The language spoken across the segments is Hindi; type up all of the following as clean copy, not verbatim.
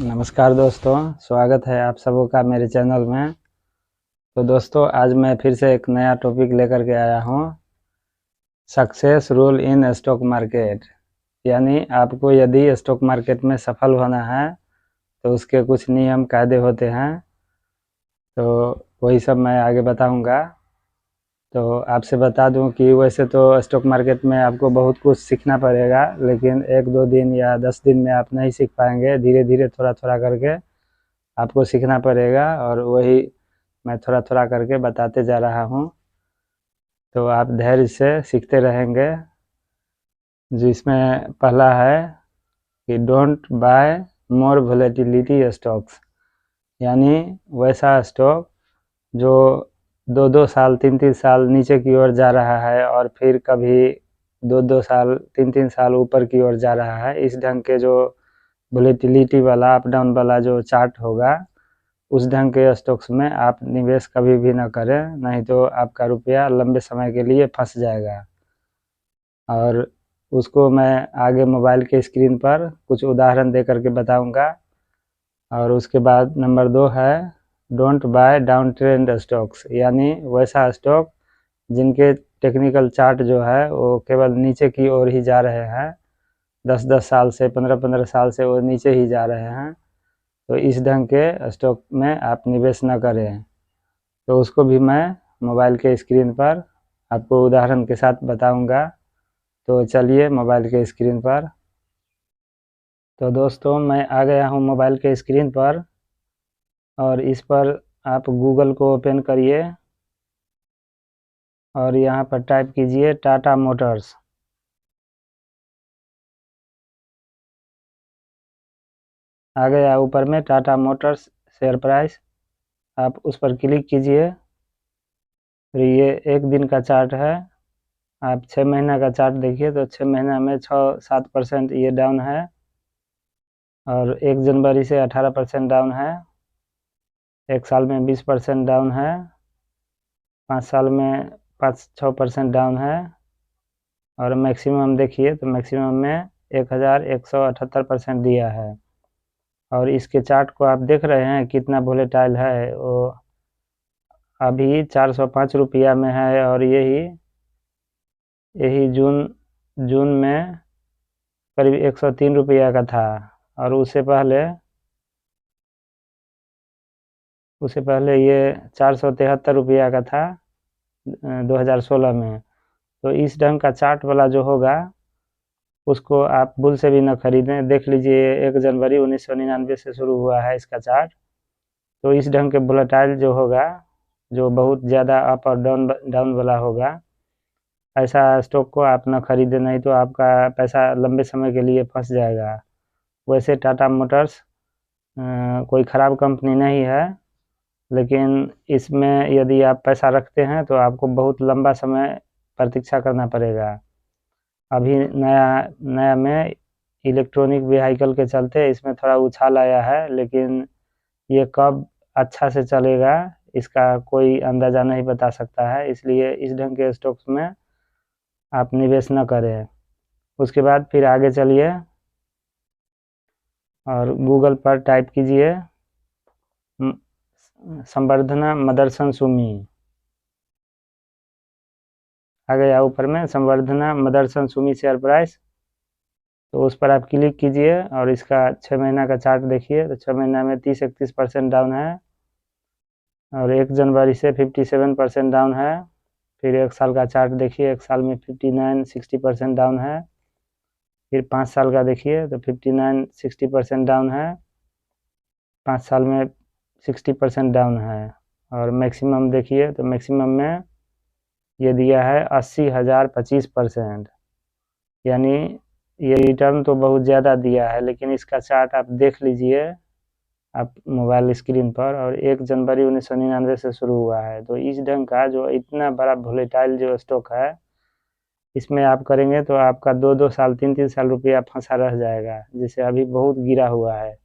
नमस्कार दोस्तों, स्वागत है आप सबों का मेरे चैनल में। तो दोस्तों, आज मैं फिर से एक नया टॉपिक लेकर के आया हूँ। Success rule in stock market, यानी आपको यदि स्टॉक मार्केट में सफल होना है तो उसके कुछ नियम कायदे होते हैं। तो वही सब मैं आगे बताऊंगा। तो आपसे बता दूं कि वैसे तो स्टॉक मार्केट में आपको बहुत कुछ सीखना पड़ेगा, लेकिन 1-2 दिन या 10 दिन में आप नहीं सीख पाएंगे। धीरे धीरे थोड़ा थोड़ा करके आपको सीखना पड़ेगा, और वही मैं थोड़ा थोड़ा करके बताते जा रहा हूँ। तो आप धैर्य से सीखते रहेंगे। जिसमें पहला है कि don't buy more volatility stocks, यानी वैसा स्टॉक जो 2-2 साल 3-3 साल नीचे की ओर जा रहा है और फिर कभी 2-2 साल 3-3 साल ऊपर की ओर जा रहा है। इस ढंग के जो वोलेटिलिटी वाला अप डाउन वाला जो चार्ट होगा, उस ढंग के स्टॉक्स में आप निवेश कभी भी ना करें, नहीं तो आपका रुपया लंबे समय के लिए फंस जाएगा। और उसको मैं आगे मोबाइल के स्क्रीन पर कुछ उदाहरण दे करके बताऊंगा। और उसके बाद नंबर 2 है don't buy down trend stocks, यानी वैसा स्टॉक जिनके टेक्निकल चार्ट जो है वो केवल नीचे की ओर ही जा रहे हैं। 10-10 साल से 15-15 साल से वो नीचे ही जा रहे हैं। तो इस ढंग के स्टॉक में आप निवेश न करें। तो उसको भी मैं मोबाइल के स्क्रीन पर आपको उदाहरण के साथ बताऊंगा। तो चलिए मोबाइल के स्क्रीन पर। तो दोस्तों, मैं आ गया हूं मोबाइल के स्क्रीन पर, और इस पर आप गूगल को ओपन करिए और यहां पर टाइप कीजिए टाटा मोटर्स। आ गया ऊपर में टाटा मोटर्स शेयर प्राइस। आप उस पर क्लिक कीजिए। और ये एक दिन का चार्ट है। आप 6 महीना का चार्ट देखिए तो 6 महीना में 6-7% ये डाउन है, और 1 जनवरी से 18% डाउन है। 1 साल में 20% डाउन है। 5 साल में 5-6% डाउन है। और मैक्सिमम देखिए तो मैक्सिमम में 1178% दिया है। और इसके चार्ट को आप देख रहे हैं कितना वोलेटाइल है। वो अभी 405 रुपया में है, और यही यही जून जून में करीब 103 रुपया का था। और उससे पहले ये 473 रुपया का था 2016 में। तो इस ढंग का चार्ट वाला जो होगा उसको आप भूल से भी न खरीदें। देख लीजिए 1 जनवरी 1999 से शुरू हुआ है इसका चार्ट। तो इस ढंग के वोलेटाइल जो होगा, जो बहुत ज़्यादा अप और डाउन डाउन वाला होगा, ऐसा स्टॉक को आप न खरीदें, नहीं तो आपका पैसा लंबे समय के लिए फंस जाएगा। वैसे टाटा मोटर्स कोई ख़राब कंपनी नहीं है, लेकिन इसमें यदि आप पैसा रखते हैं तो आपको बहुत लंबा समय प्रतीक्षा करना पड़ेगा। अभी नया नया में इलेक्ट्रॉनिक व्हीकल के चलते इसमें थोड़ा उछाल आया है, लेकिन ये कब अच्छा से चलेगा इसका कोई अंदाज़ा नहीं बता सकता है। इसलिए इस ढंग के स्टॉक्स में आप निवेश न करें। उसके बाद फिर आगे चलिए और गूगल पर टाइप कीजिए संवर्धना मदरसन सुमी। आ गया ऊपर में संवर्धना मदरसन सुमी शेयर प्राइस। तो उस पर आप क्लिक कीजिए और इसका 6 महीना का चार्ट देखिए तो 6 महीना में 30-31% डाउन है, और 1 जनवरी से 57% डाउन है। फिर 1 साल का चार्ट देखिए, 1 साल में 59-60% डाउन है। फिर 5 साल का देखिए तो 59-60% डाउन है। 5 साल में 60% डाउन है। और मैक्सिमम देखिए तो मैक्सिमम में ये दिया है 80,025%, यानी ये रिटर्न तो बहुत ज़्यादा दिया है। लेकिन इसका चार्ट आप देख लीजिए आप मोबाइल स्क्रीन पर, और 1 जनवरी 1999 से शुरू हुआ है। तो इस ढंग का जो इतना बड़ा वोलेटाइल जो स्टॉक है, इसमें आप करेंगे तो आपका 2-2 साल 3-3 साल रुपया फंसा रह जाएगा, जिसे अभी बहुत गिरा हुआ है।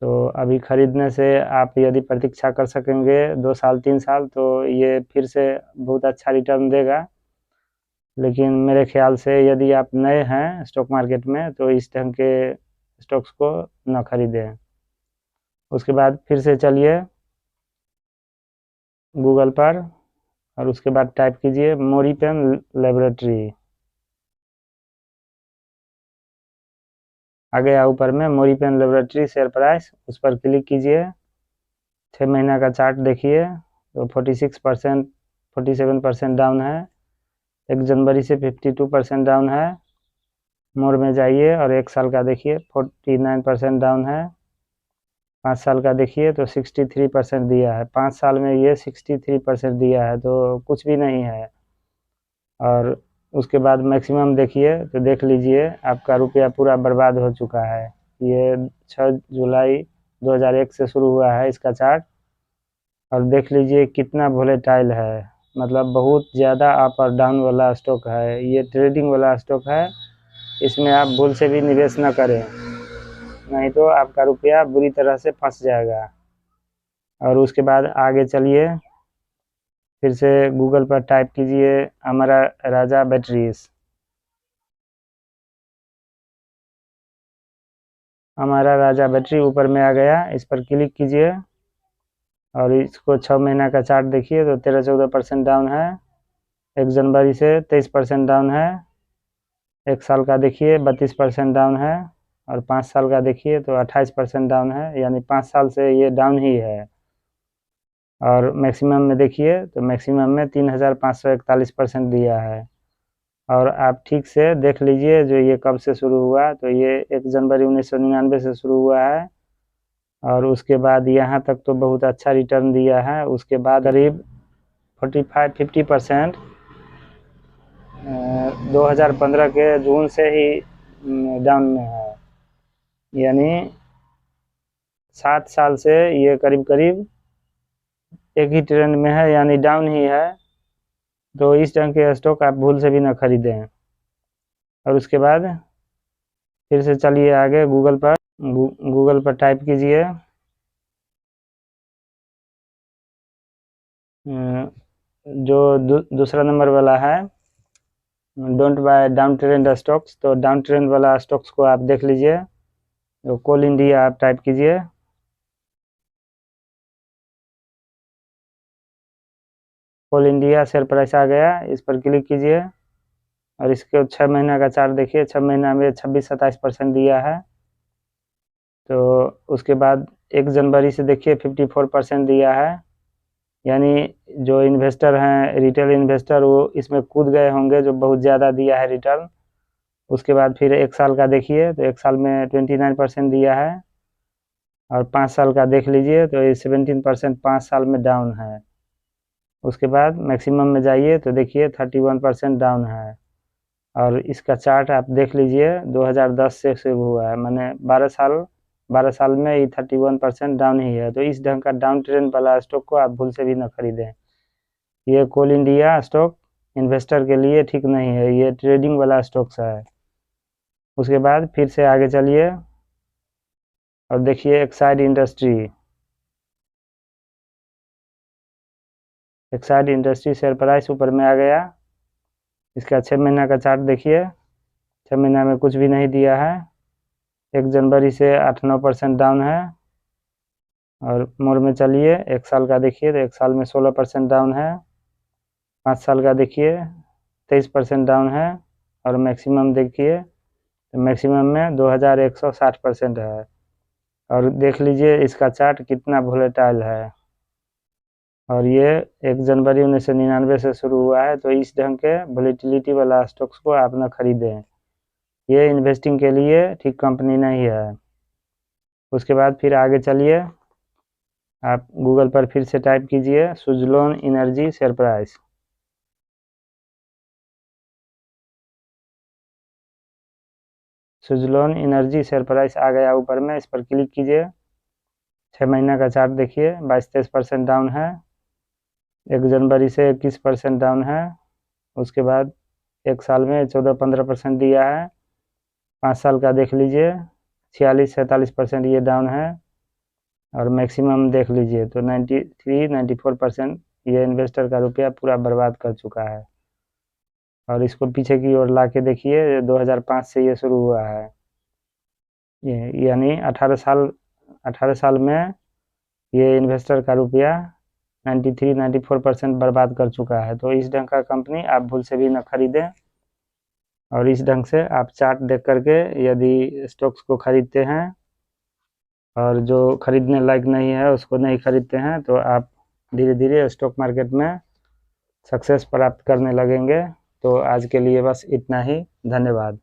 तो अभी खरीदने से आप यदि प्रतीक्षा कर सकेंगे 2 साल 3 साल, तो ये फिर से बहुत अच्छा रिटर्न देगा। लेकिन मेरे ख्याल से यदि आप नए हैं स्टॉक मार्केट में तो इस ढंग के स्टॉक्स को न खरीदें। उसके बाद फिर से चलिए गूगल पर और उसके बाद टाइप कीजिए मोरिपेन लेबोरेटरी। आ गया ऊपर में मोरिपेन लेबोरेटरी शेयर प्राइस, उस पर क्लिक कीजिए। 6 महीना का चार्ट देखिए तो 46% 47% डाउन है। 1 जनवरी से 52% डाउन है। मोर में जाइए और 1 साल का देखिए 49% डाउन है। 5 साल का देखिए तो 63% दिया है। 5 साल में ये 63% दिया है तो कुछ भी नहीं है। और उसके बाद मैक्सिमम देखिए तो देख लीजिए आपका रुपया पूरा बर्बाद हो चुका है। ये 6 जुलाई 2001 से शुरू हुआ है इसका चार्ट, और देख लीजिए कितना वोलेटाइल है, मतलब बहुत ज़्यादा अप और डाउन वाला स्टॉक है। ये ट्रेडिंग वाला स्टॉक है, इसमें आप भूल से भी निवेश न करें, नहीं तो आपका रुपया बुरी तरह से फंस जाएगा। और उसके बाद आगे चलिए, फिर से गूगल पर टाइप कीजिए हमारा राजा बैटरीज। हमारा राजा बैटरी ऊपर में आ गया, इस पर क्लिक कीजिए और इसको 6 महीना का चार्ट देखिए तो 13-14% डाउन है। 1 जनवरी से 23% डाउन है। 1 साल का देखिए 32% डाउन है। और 5 साल का देखिए तो 28% डाउन है, यानी 5 साल से ये डाउन ही है। और मैक्सिमम में देखिए तो मैक्सिमम में 3541% दिया है। और आप ठीक से देख लीजिए जो ये कब से शुरू हुआ, तो ये 1 जनवरी 1999 से शुरू हुआ है। और उसके बाद यहाँ तक तो बहुत अच्छा रिटर्न दिया है। उसके बाद करीब 45-50% 2015 के जून से ही डाउन में है, यानी 7 साल से ये करीब करीब एक ही ट्रेंड में है, यानी डाउन ही है। तो इस ढंग के स्टॉक आप भूल से भी ना खरीदें। और उसके बाद फिर से चलिए आगे गूगल पर टाइप कीजिए जो दूसरा नंबर वाला है don't buy down trend stocks. तो डाउन ट्रेंड वाला स्टॉक्स को आप देख लीजिए, तो कोल इंडिया आप टाइप कीजिए। कोल इंडिया शेयर प्राइस आ गया, इस पर क्लिक कीजिए और इसके 6 महीना का चार्ट देखिए। 6 महीना में 26-27% दिया है। तो उसके बाद 1 जनवरी से देखिए 54% दिया है, यानी जो इन्वेस्टर हैं रिटेल इन्वेस्टर वो इसमें कूद गए होंगे, जो बहुत ज़्यादा दिया है रिटर्न। उसके बाद फिर 1 साल का देखिए तो 1 साल में 29% दिया है। और 5 साल का देख लीजिए तो ये 17% 5 साल में डाउन है। उसके बाद मैक्सिमम में जाइए तो देखिए 31% डाउन है। और इसका चार्ट आप देख लीजिए 2010 से शुरू हुआ है, मैंने 12 साल में ये 31% डाउन ही है। तो इस ढंग का डाउन ट्रेंड वाला स्टॉक को आप भूल से भी न खरीदें। ये कोल इंडिया स्टॉक इन्वेस्टर के लिए ठीक नहीं है, ये ट्रेडिंग वाला स्टॉक्स है। उसके बाद फिर से आगे चलिए और देखिए एक्साइड इंडस्ट्री शेयर प्राइस ऊपर में आ गया। इसका 6 महीना का चार्ट देखिए। 6 महीना में कुछ भी नहीं दिया है। 1 जनवरी से 8-9% डाउन है। और मोर में चलिए 1 साल का देखिए तो 1 साल में 16% डाउन है। 5 साल का देखिए 23% डाउन है। और मैक्सिमम देखिए तो मैक्सिमम में 2160% है। और देख लीजिए इसका चार्ट कितना वोलेटाइल है। और ये 1 जनवरी 1999 से शुरू हुआ है। तो इस ढंग के वोलेटिलिटी वाला स्टॉक्स को आप न खरीदें, ये इन्वेस्टिंग के लिए ठीक कंपनी नहीं है। उसके बाद फिर आगे चलिए, आप गूगल पर फिर से टाइप कीजिए Suzlon energy share price. Suzlon energy share price आ गया ऊपर में, इस पर क्लिक कीजिए। 6 महीना का चार्ट देखिए 22-23% डाउन है। 1 जनवरी से 21% डाउन है। उसके बाद 1 साल में 14-15% दिया है। 5 साल का देख लीजिए 46-47% ये डाउन है। और मैक्सिमम देख लीजिए तो 93-94% ये इन्वेस्टर का रुपया पूरा बर्बाद कर चुका है। और इसको पीछे की ओर ला के देखिए 2005 से ये शुरू हुआ है, यानी 18 साल 18 साल में ये इन्वेस्टर का रुपया 93-94% बर्बाद कर चुका है। तो इस ढंग का कंपनी आप भूल से भी न खरीदें। और इस ढंग से आप चार्ट देख करके यदि स्टॉक्स को खरीदते हैं और जो खरीदने लायक नहीं है उसको नहीं खरीदते हैं, तो आप धीरे धीरे स्टॉक मार्केट में सक्सेस प्राप्त करने लगेंगे। तो आज के लिए बस इतना ही। धन्यवाद।